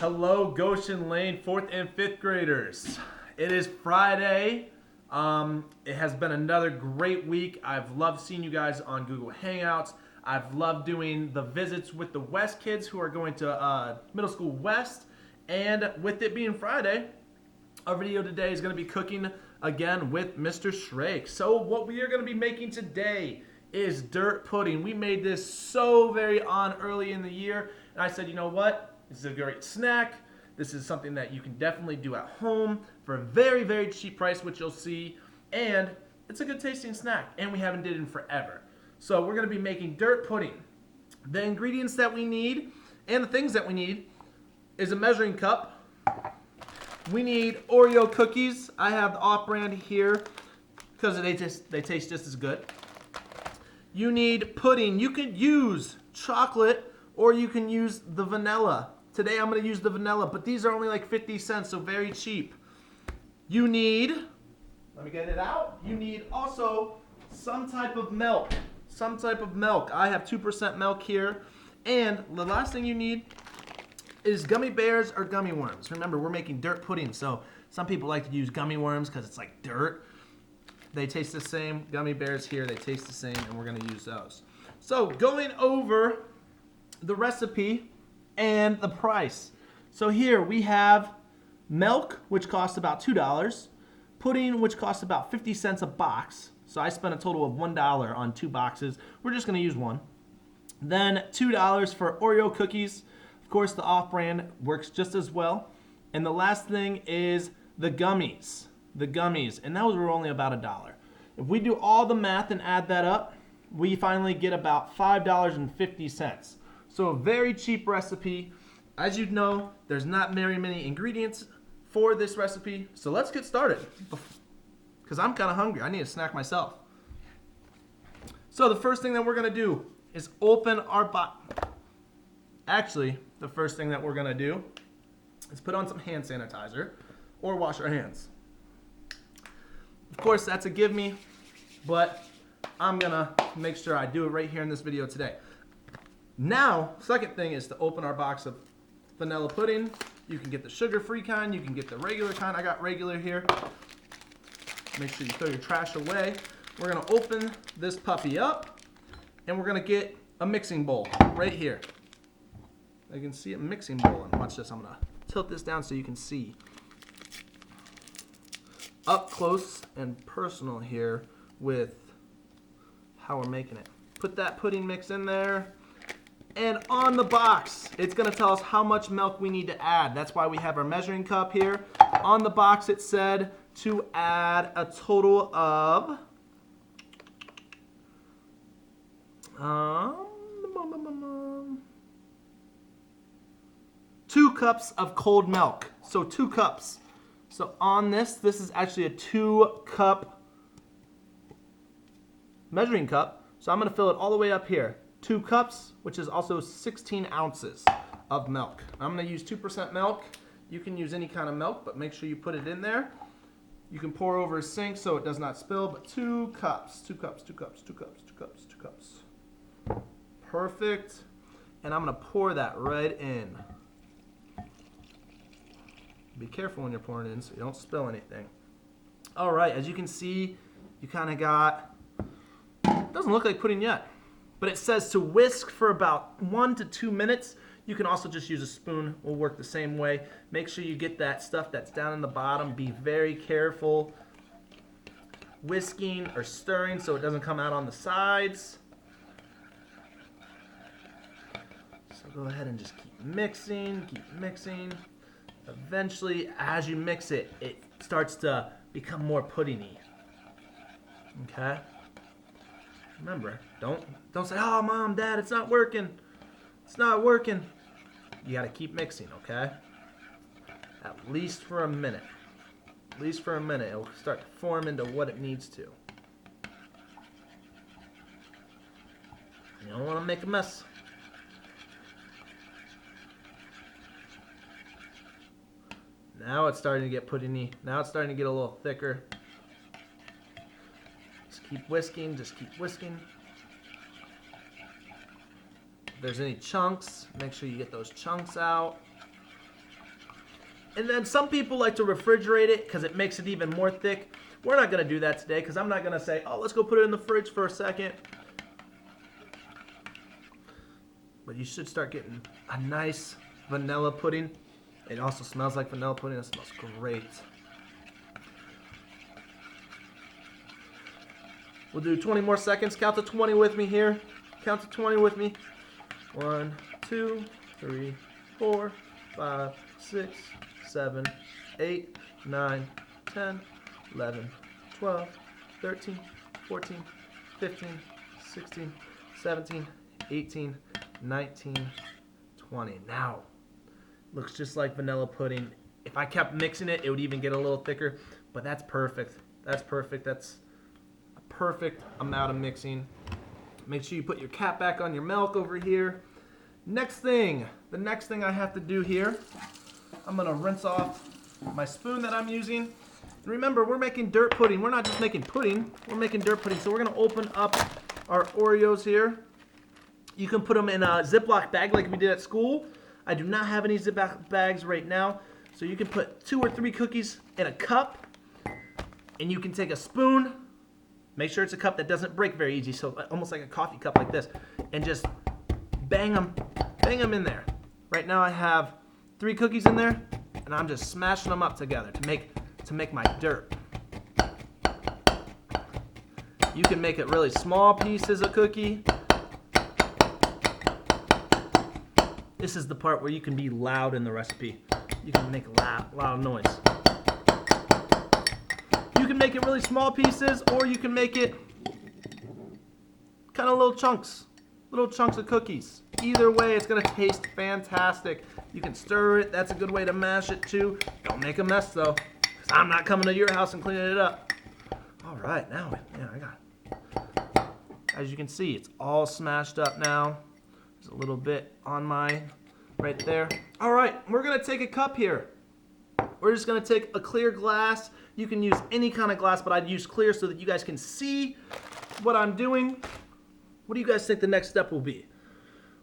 Hello, Goshen Lane 4th and 5th graders. It is Friday. It has been another great week. I've loved seeing you guys on Google Hangouts. I've loved doing the visits with the West kids who are going to Middle School West. And with it being Friday, our video today is going to be cooking again with Mr. Shrake. So what we are going to be making today is dirt pudding. We made this so very early in the year. And I said, you know what? This is a great snack. This is something that you can definitely do at home for a very, very cheap price, which you'll see. And it's a good tasting snack. And we haven't did it in forever. So we're going to be making dirt pudding. The ingredients that we need and the things that we need is a measuring cup. We need Oreo cookies. I have the off-brand here because they taste just as good. You need pudding. You could use chocolate or you can use the vanilla. Today I'm going to use the vanilla, but these are only like 50 cents, so very cheap. You need, let me get it out. You need also some type of milk. Some type of milk. I have 2% milk here. And the last thing you need is gummy bears or gummy worms. Remember, we're making dirt pudding, so some people like to use gummy worms because it's like dirt. They taste the same. Gummy bears here, they taste the same, and we're going to use those. So going over the recipe and the price. So here we have milk, which costs about $2. Pudding, which costs about 50 cents a box. So I spent a total of $1 on 2 boxes. We're just going to use one. Then $2 for Oreo cookies. Of course, the off-brand works just as well. And the last thing is the gummies. The gummies. And those were only about $1. If we do all the math and add that up, we finally get about $5.50. So a very cheap recipe. As you know, there's not very many ingredients for this recipe. So let's get started. Because I'm kind of hungry. I need a snack myself. So the first thing that we're going to do is open our box. Actually, the first thing that we're going to do is put on some hand sanitizer or wash our hands. Of course, that's a give me, but I'm going to make sure I do it right here in this video today. Now, second thing is to open our box of vanilla pudding. You can get the sugar-free kind. You can get the regular kind. I got regular here. Make sure you throw your trash away. We're going to open this puppy up, and we're going to get a mixing bowl right here. You can see a mixing bowl. And watch this. I'm going to tilt this down so you can see. Up close and personal here with how we're making it. Put that pudding mix in there. And on the box, it's going to tell us how much milk we need to add. That's why we have our measuring cup here. On the box, it said to add a total of 2 cups of cold milk. So 2 cups. So on this is actually a 2-cup measuring cup. So I'm going to fill it all the way up here. 2 cups, which is also 16 ounces of milk. I'm going to use 2% milk. You can use any kind of milk, but make sure you put it in there. You can pour over a sink so it does not spill, but 2 cups, 2 cups, 2 cups, 2 cups, 2 cups, 2 cups. Perfect. And I'm going to pour that right in. Be careful when you're pouring it in so you don't spill anything. All right, as you can see, you kind of got, doesn't look like pudding yet. But it says to whisk for about 1 to 2 minutes. You can also just use a spoon. Will work the same way. Make sure you get that stuff that's down in the bottom. Be very careful whisking or stirring so it doesn't come out on the sides. So go ahead and just keep mixing, keep mixing. Eventually, as you mix it, it starts to become more puddingy. Okay? Remember, don't say, "Oh, Mom, Dad, it's not working. It's not working." You got to keep mixing, okay? At least for a minute. At least for a minute. It will start to form into what it needs to. You don't want to make a mess. Now it's starting to get puddingy. Now it's starting to get a little thicker. Just keep whisking, just keep whisking. If there's any chunks, make sure you get those chunks out. And then some people like to refrigerate it because it makes it even more thick. We're not going to do that today because I'm not going to say, oh, let's go put it in the fridge for a second. But you should start getting a nice vanilla pudding. It also smells like vanilla pudding. It smells great. We'll do 20 more seconds. Count to 20 with me here. Count to 20 with me. 1, 2, 3, 4, 5, 6, 7, 8, 9, 10, 11, 12, 13, 14, 15, 16, 17, 18, 19, 20. Now, looks just like vanilla pudding. If I kept mixing it, it would even get a little thicker, but that's perfect. That's perfect. That's a perfect amount of mixing. Make sure you put your cap back on your milk over here. Next thing, the next thing I have to do here, I'm gonna rinse off my spoon that I'm using. And remember, we're making dirt pudding. We're not just making pudding, we're making dirt pudding. So we're gonna open up our Oreos here. You can put them in a Ziploc bag like we did at school. I do not have any Ziploc bags right now. So you can put 2 or 3 cookies in a cup, and you can take a spoon, make sure it's a cup that doesn't break very easy, so almost like a coffee cup like this, and just bang them in there. Right now I have 3 cookies in there, and I'm just smashing them up together to make my dirt. You can make it really small pieces of cookie. This is the part where you can be loud in the recipe. You can make a loud noise. You can make it really small pieces, or you can make it kind of little chunks of cookies. Either way, it's gonna taste fantastic. You can stir it. That's a good way to mash it too. Don't make a mess though, because I'm not coming to your house and cleaning it up. All right, now, yeah, I got it. As you can see, it's all smashed up now. There's a little bit on mine right there. All right, we're gonna take a cup here. We're just gonna take a clear glass. You can use any kind of glass, but I'd use clear so that you guys can see what I'm doing. What do you guys think the next step will be?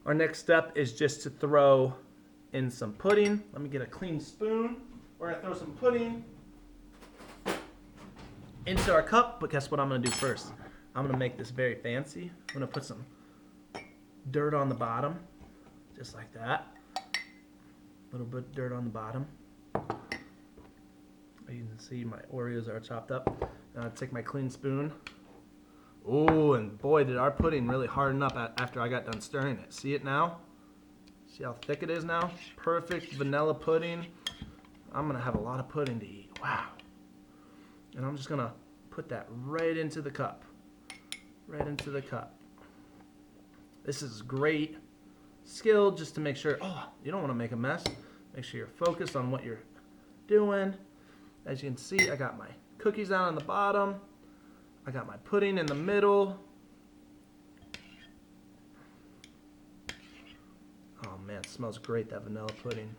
Our next step is just to throw in some pudding. Let me get a clean spoon. We're gonna throw some pudding into our cup, but guess what I'm gonna do first? I'm gonna make this very fancy. I'm gonna put some dirt on the bottom, just like that. A little bit of dirt on the bottom. You can see my Oreos are chopped up. Now I take my clean spoon. Oh, and boy, did our pudding really harden up after I got done stirring it. See it now? See how thick it is now? Perfect vanilla pudding. I'm gonna have a lot of pudding to eat. Wow. And I'm just gonna put that right into the cup. Right into the cup. This is great skill just to make sure, oh, you don't want to make a mess. Make sure you're focused on what you're doing. As you can see, I got my cookies down on the bottom. I got my pudding in the middle. Oh man, it smells great, that vanilla pudding.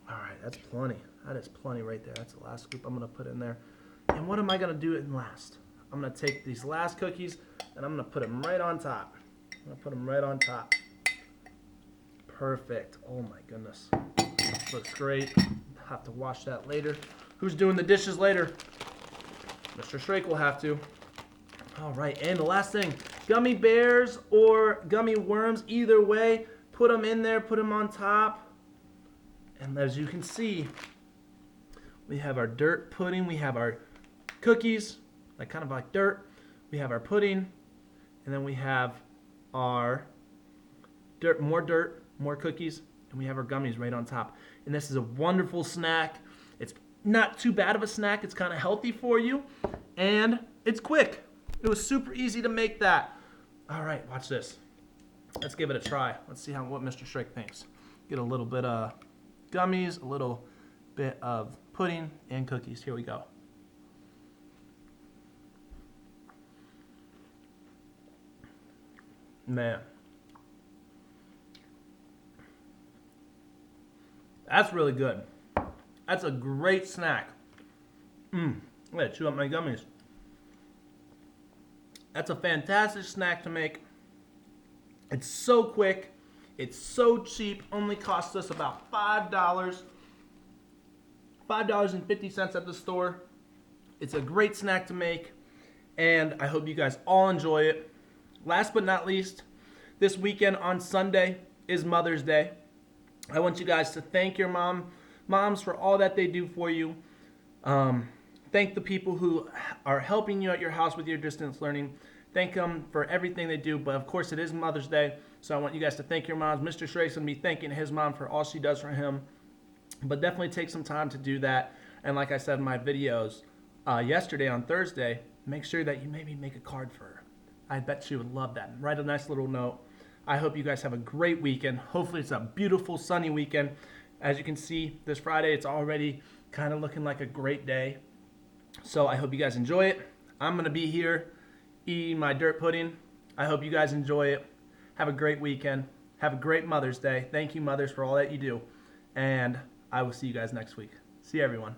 All right, that's plenty. That is plenty right there. That's the last scoop I'm gonna put in there. And what am I gonna do in last? I'm gonna take these last cookies and I'm gonna put them right on top. I'm gonna put them right on top. Perfect. Oh my goodness. Looks great. Have to wash that later. Who's doing the dishes later? Mr. Shrake will have to. All right, and the last thing, gummy bears or gummy worms, either way, put them in there, put them on top. And as you can see, we have our dirt pudding, we have our cookies, like kind of like dirt. We have our pudding, and then we have our dirt, more cookies, and we have our gummies right on top. And this is a wonderful snack. It's not too bad of a snack. It's kind of healthy for you, and it's quick. It was super easy to make that. All right, watch this. Let's give it a try. Let's see what Mr. Shrake thinks. Get a little bit of gummies, a little bit of pudding, and cookies. Here we go. Man. That's really good. That's a great snack. I'm gonna chew up my gummies. That's a fantastic snack to make. It's so quick. It's so cheap, only costs us about $5, $5.50 at the store. It's a great snack to make, and I hope you guys all enjoy it. Last but not least, this weekend on Sunday is Mother's Day. I want you guys to thank your moms for all that they do for you. Thank the people who are helping you at your house with your distance learning. Thank them for everything they do. But of course, it is Mother's Day, so I want you guys to thank your moms. Mr. Shrake's going to be thanking his mom for all she does for him. But definitely take some time to do that. And like I said in my videos yesterday on Thursday, make sure that you maybe make a card for her. I bet she would love that. Write a nice little note. I hope you guys have a great weekend. Hopefully it's a beautiful sunny weekend. As you can see, this Friday it's already kind of looking like a great day. So I hope you guys enjoy it. I'm going to be here eating my dirt pudding. I hope you guys enjoy it. Have a great weekend. Have a great Mother's Day. Thank you, mothers, for all that you do. And I will see you guys next week. See you, everyone.